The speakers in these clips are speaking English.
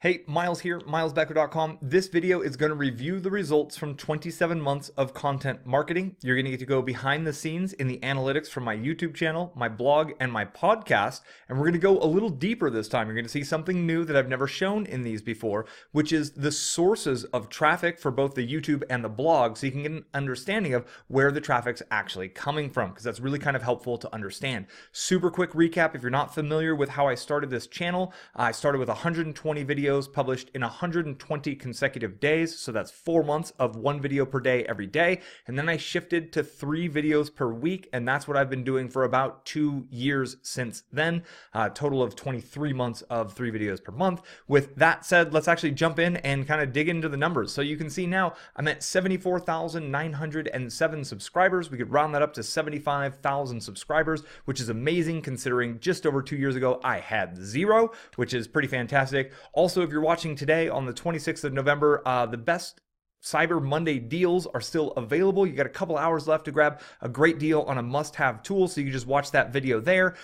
Hey, Miles here, milesbeckler.com. This video is going to review the results from 27 months of content marketing. You're going to get to go behind the scenes in the analytics from my YouTube channel, my blog, and my podcast. And we're going to go a little deeper this time. You're going to see something new that I've never shown in these before, which is the sources of traffic for both the YouTube and the blog, so you can get an understanding of where the traffic's actually coming from, because that's really kind of helpful to understand. Super quick recap, if you're not familiar with how I started this channel, I started with 120 videos published in 120 consecutive days. So that's 4 months of one video per day every day. And then I shifted to 3 videos per week. And that's what I've been doing for about 2 years since then. A total of 23 months of 3 videos per month. With that said, let's actually jump in and kind of dig into the numbers. So you can see now I'm at 74,907 subscribers. We could round that up to 75,000 subscribers, which is amazing considering just over 2 years ago I had 0, which is pretty fantastic. Also, if you're watching today on the 26th of November, the best Cyber Monday deals are still available. You got a couple hours left to grab a great deal on a must-have tool, so you can just watch that video there.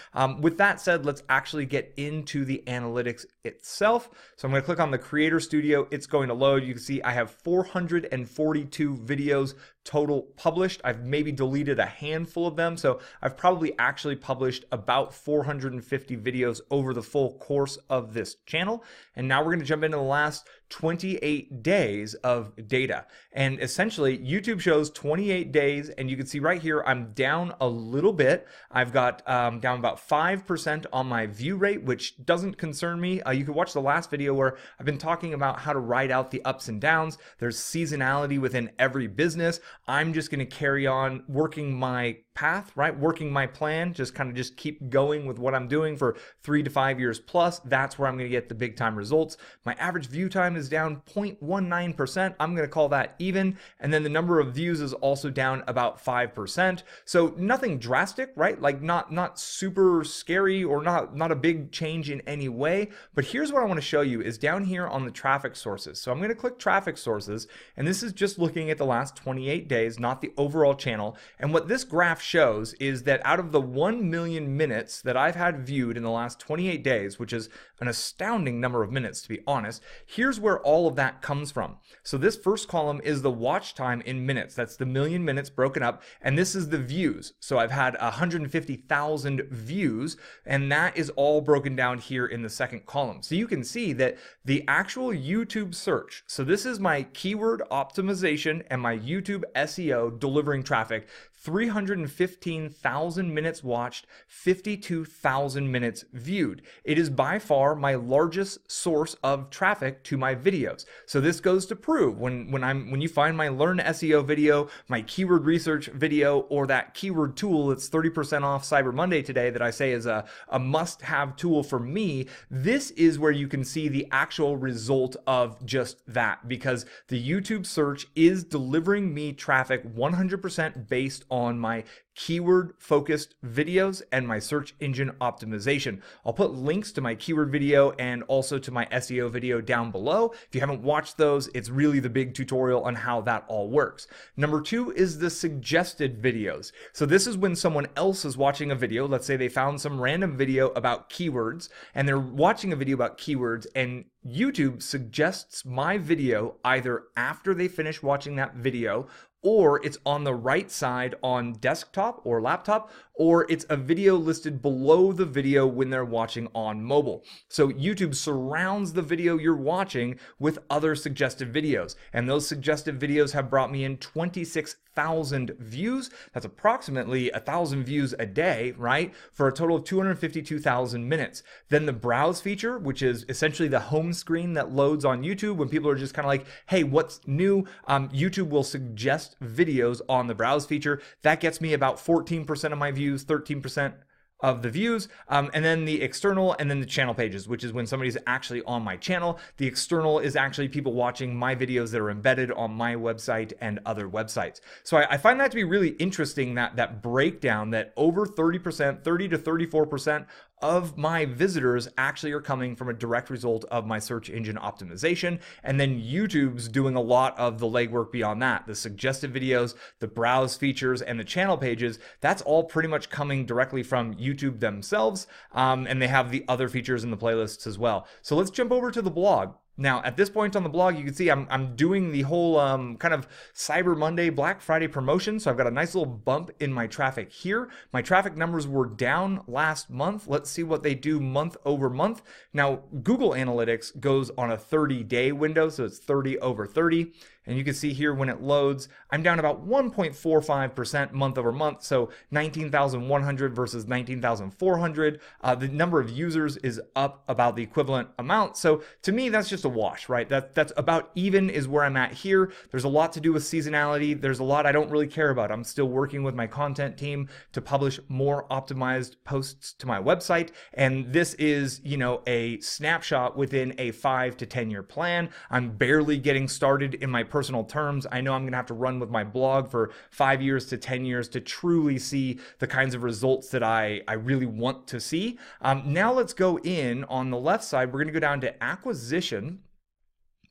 With that said, let's actually get into the analytics itself. So I'm going to click on the Creator Studio. It's going to load. You can see I have 442 videos total published. I've maybe deleted a handful of them, so I've probably actually published about 450 videos over the full course of this channel. And now we're going to jump into the last 28 days of data. And essentially YouTube shows 28 days, and you can see right here I'm down a little bit. I've got down about 5% on my view rate, which doesn't concern me. You can watch the last video where I've been talking about how to ride out the ups and downs. There's seasonality within every business. I'm just going to carry on working my path, right? Working my plan, just keep going with what I'm doing for 3 to 5 years plus. That's where I'm going to get the big time results. My average view time is down 0.19%. I'm going to call that even. And then the number of views is also down about 5%. So nothing drastic, right? Like not super scary or not a big change in any way. But here's what I want to show you is down here on the traffic sources. So I'm going to click traffic sources, and this is just looking at the last 28 days, not the overall channel. And what this graph shows is that out of the 1 million minutes that I've had viewed in the last 28 days, which is an astounding number of minutes to be honest, here's where all of that comes from. So this first column is the watch time in minutes. That's the million minutes broken up, and this is the views. So I've had 150,000 views, and that is all broken down here in the second column. So you can see that the actual YouTube search, so this is my keyword optimization and my YouTube SEO delivering traffic, 315,000 minutes watched, 52,000 minutes viewed. It is by far my largest source of traffic to my videos. So this goes to prove when you find my Learn SEO video, my keyword research video, or that keyword tool that's 30% off Cyber Monday today that I say is a must-have tool for me, this is where you can see the actual result of just that, because the YouTube search is delivering me traffic 100% based on my keyword focused videos and my search engine optimization. I'll put links to my keyword video and also to my SEO video down below. If you haven't watched those, it's really the big tutorial on how that all works. Number 2 is the suggested videos. So this is when someone else is watching a video. Let's say they found some random video about keywords and they're watching a video about keywords, and YouTube suggests my video either after they finish watching that video, or it's on the right side on desktop or laptop, or it's a video listed below the video when they're watching on mobile. So YouTube surrounds the video you're watching with other suggested videos, and those suggested videos have brought me in 26,000 views. That's approximately 1,000 views a day, right? For a total of 252,000 minutes. Then the browse feature, which is essentially the home screen that loads on YouTube when people are just kind of like, hey, what's new? YouTube will suggest videos on the browse feature. That gets me about 14% of my views, 13% of the views, and then the external, and then the channel pages, which is when somebody's actually on my channel. The external is actually people watching my videos that are embedded on my website and other websites. So I find that to be really interesting, that breakdown, that over 30%, 30 to 34% of my visitors actually are coming from a direct result of my search engine optimization. And then YouTube's doing a lot of the legwork beyond that. The suggested videos, the browse features, and the channel pages, that's all pretty much coming directly from YouTube themselves. And they have the other features in the playlists as well. So let's jump over to the blog. Now, at this point on the blog, you can see I'm doing the whole kind of Cyber Monday, Black Friday promotion. So I've got a nice little bump in my traffic here. My traffic numbers were down last month. Let's see what they do month over month. Now, Google Analytics goes on a 30-day window, so it's 30 over 30. And you can see here when it loads, I'm down about 1.45% month over month. So 19,100 versus 19,400. The number of users is up about the equivalent amount. So to me, that's just a wash, right? That's about even is where I'm at here. There's a lot to do with seasonality. There's a lot I don't really care about. I'm still working with my content team to publish more optimized posts to my website. And this is, you know, a snapshot within a 5 to 10 year plan. I'm barely getting started in my personal terms. I know I'm going to have to run with my blog for 5 years to 10 years to truly see the kinds of results that I really want to see. Now let's go in on the left side. We're going to go down to acquisition.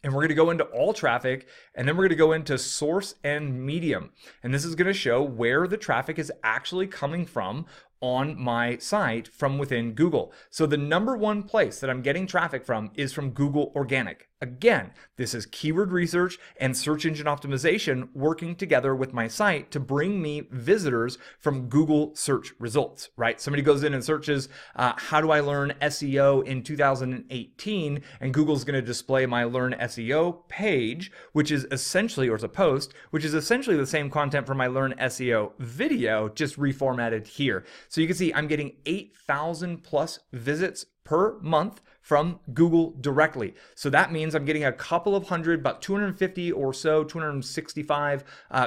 And we're going to go into all traffic, and then we're going to go into source and medium. And this is going to show where the traffic is actually coming from on my site from within Google. So the number one place that I'm getting traffic from is from Google Organic. Again, this is keyword research and search engine optimization working together with my site to bring me visitors from Google search results, right? Somebody goes in and searches, how do I learn SEO in 2018? And Google's going to display my Learn SEO page, which is essentially, or it's a post, which is essentially the same content for my Learn SEO video, just reformatted here. So you can see I'm getting 8,000 plus visits per month from Google directly. So that means I'm getting a couple of hundred, about 250 or so, 265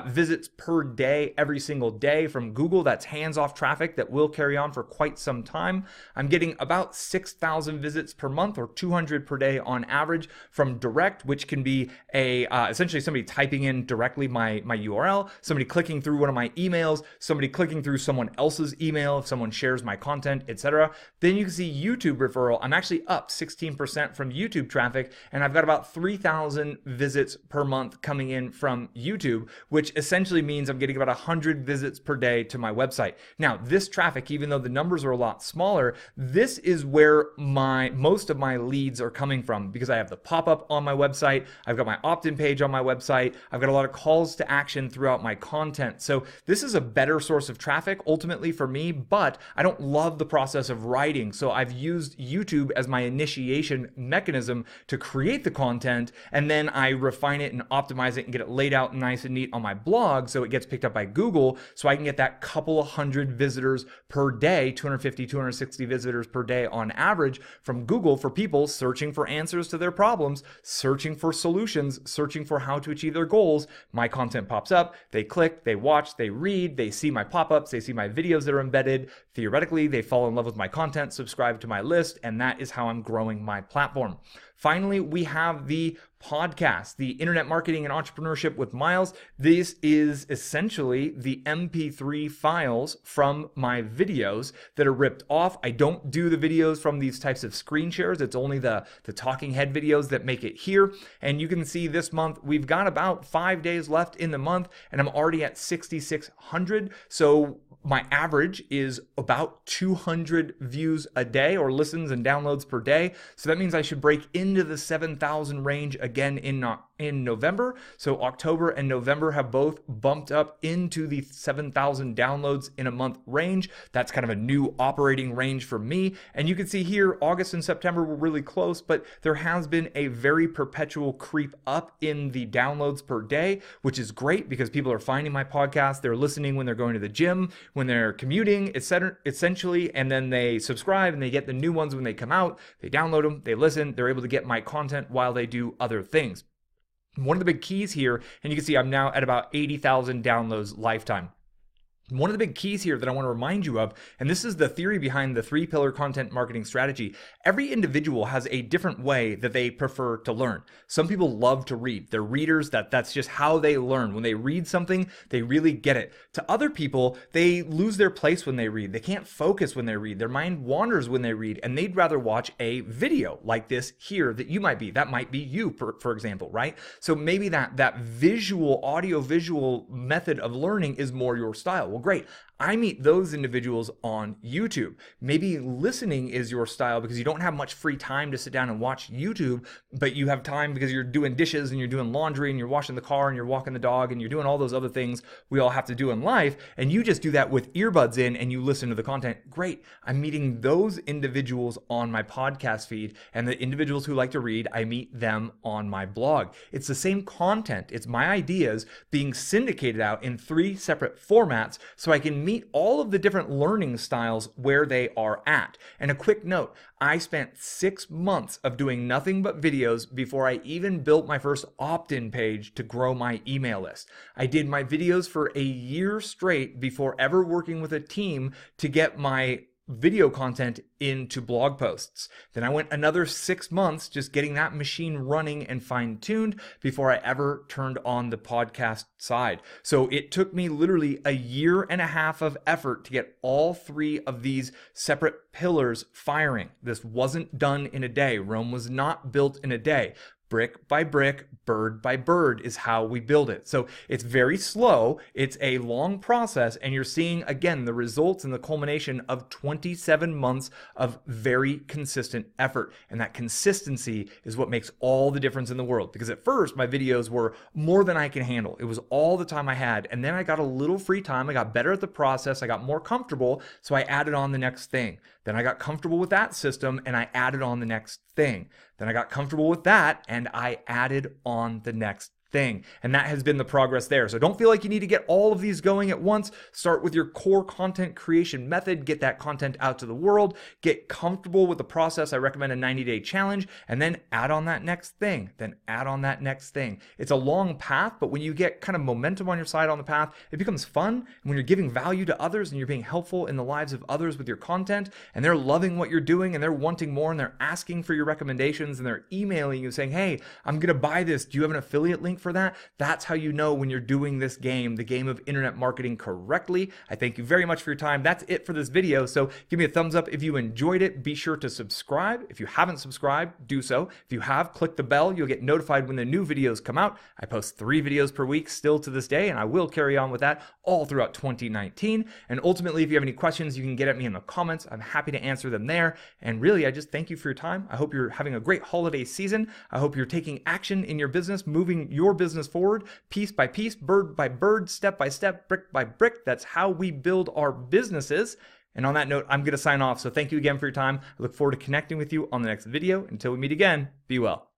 visits per day, every single day from Google. That's hands-off traffic that will carry on for quite some time. I'm getting about 6,000 visits per month, or 200 per day on average from direct, which can be essentially somebody typing in directly my URL, somebody clicking through one of my emails, somebody clicking through someone else's email if someone shares my content, etc. Then you can see YouTube referral. I'm actually up 16% from YouTube traffic, and I've got about 3,000 visits per month coming in from YouTube, which essentially means I'm getting about 100 visits per day to my website. Now, this traffic, even though the numbers are a lot smaller, this is where most of my leads are coming from, because I have the pop-up on my website, I've got my opt-in page on my website, I've got a lot of calls to action throughout my content. So this is a better source of traffic ultimately for me, but I don't love the process of writing. So I've used YouTube as my initiation mechanism to create the content, and then I refine it and optimize it and get it laid out nice and neat on my blog so it gets picked up by Google, so I can get that couple of hundred visitors per day, 250, 260 visitors per day on average from Google, for people searching for answers to their problems, searching for solutions, searching for how to achieve their goals. My content pops up, they click, they watch, they read, they see my pop-ups, they see my videos that are embedded. Theoretically, they fall in love with my content, subscribe to my list, and that is how I'm growing my platform. Finally, we have the podcast, the Internet Marketing and Entrepreneurship with Miles. This is essentially the MP3 files from my videos that are ripped off. I don't do the videos from these types of screen shares. It's only the talking head videos that make it here. And you can see this month, we've got about 5 days left in the month, and I'm already at 6,600. So my average is about 200 views a day, or listens and downloads per day. So that means I should break into the 7,000 range again in November. So October and November have both bumped up into the 7,000 downloads in a month range. That's kind of a new operating range for me. And you can see here, August and September were really close, but there has been a very perpetual creep up in the downloads per day, which is great because people are finding my podcast. They're listening when they're going to the gym, when they're commuting, etc. essentially, and then they subscribe and they get the new ones when they come out. They download them, they listen, they're able to get my content while they do other things. One of the big keys here, and you can see I'm now at about 80,000 downloads lifetime. One of the big keys here that I want to remind you of, and this is the theory behind the 3-pillar content marketing strategy. Every individual has a different way that they prefer to learn. Some people love to read. They're readers, that's just how they learn. When they read something, they really get it. To other people, they lose their place when they read. They can't focus when they read. Their mind wanders when they read, and they'd rather watch a video like this here that might be you, for example, right? So maybe that visual, audio visual method of learning is more your style. Well, great. I meet those individuals on YouTube. Maybe listening is your style because you don't have much free time to sit down and watch YouTube, but you have time because you're doing dishes and you're doing laundry and you're washing the car and you're walking the dog and you're doing all those other things we all have to do in life, and you just do that with earbuds in and you listen to the content. Great. I'm meeting those individuals on my podcast feed, and the individuals who like to read, I meet them on my blog. It's the same content. It's my ideas being syndicated out in 3 separate formats so I can meet all of the different learning styles where they are at. And a quick note, I spent 6 months of doing nothing but videos before I even built my first opt-in page to grow my email list. I did my videos for a year straight before ever working with a team to get my video content into blog posts. Then I went another 6 months just getting that machine running and fine-tuned before I ever turned on the podcast side. So it took me literally a year and a half of effort to get all 3 of these separate pillars firing. This wasn't done in a day. Rome was not built in a day. Brick by brick, bird by bird is how we build it. So it's very slow, it's a long process, and you're seeing, again, the results and the culmination of 27 months of very consistent effort. And that consistency is what makes all the difference in the world. Because at first, my videos were more than I can handle. It was all the time I had. And then I got a little free time. I got better at the process. I got more comfortable. So I added on the next thing. Then I got comfortable with that system and I added on the next thing. Then I got comfortable with that and I added on the next thing. And that has been the progress there. So don't feel like you need to get all of these going at once. Start with your core content creation method, get that content out to the world, get comfortable with the process. I recommend a 90-day challenge, and then add on that next thing, then add on that next thing. It's a long path, but when you get kind of momentum on your side on the path, it becomes fun. And when you're giving value to others and you're being helpful in the lives of others with your content, and they're loving what you're doing and they're wanting more and they're asking for your recommendations and they're emailing you saying, hey, I'm going to buy this. Do you have an affiliate link for that? That's how you know when you're doing this game, the game of internet marketing, correctly. I thank you very much for your time. That's it for this video. So give me a thumbs up if you enjoyed it. Be sure to subscribe. If you haven't subscribed, do so. If you have, click the bell. You'll get notified when the new videos come out. I post 3 videos per week still to this day, and I will carry on with that all throughout 2019. And ultimately, if you have any questions, you can get at me in the comments. I'm happy to answer them there. And really, I just thank you for your time. I hope you're having a great holiday season. I hope you're taking action in your business, moving your business forward, piece by piece, bird by bird, step by step, brick by brick. That's how we build our businesses. And on that note, I'm going to sign off. So thank you again for your time. I look forward to connecting with you on the next video. Until we meet again, be well.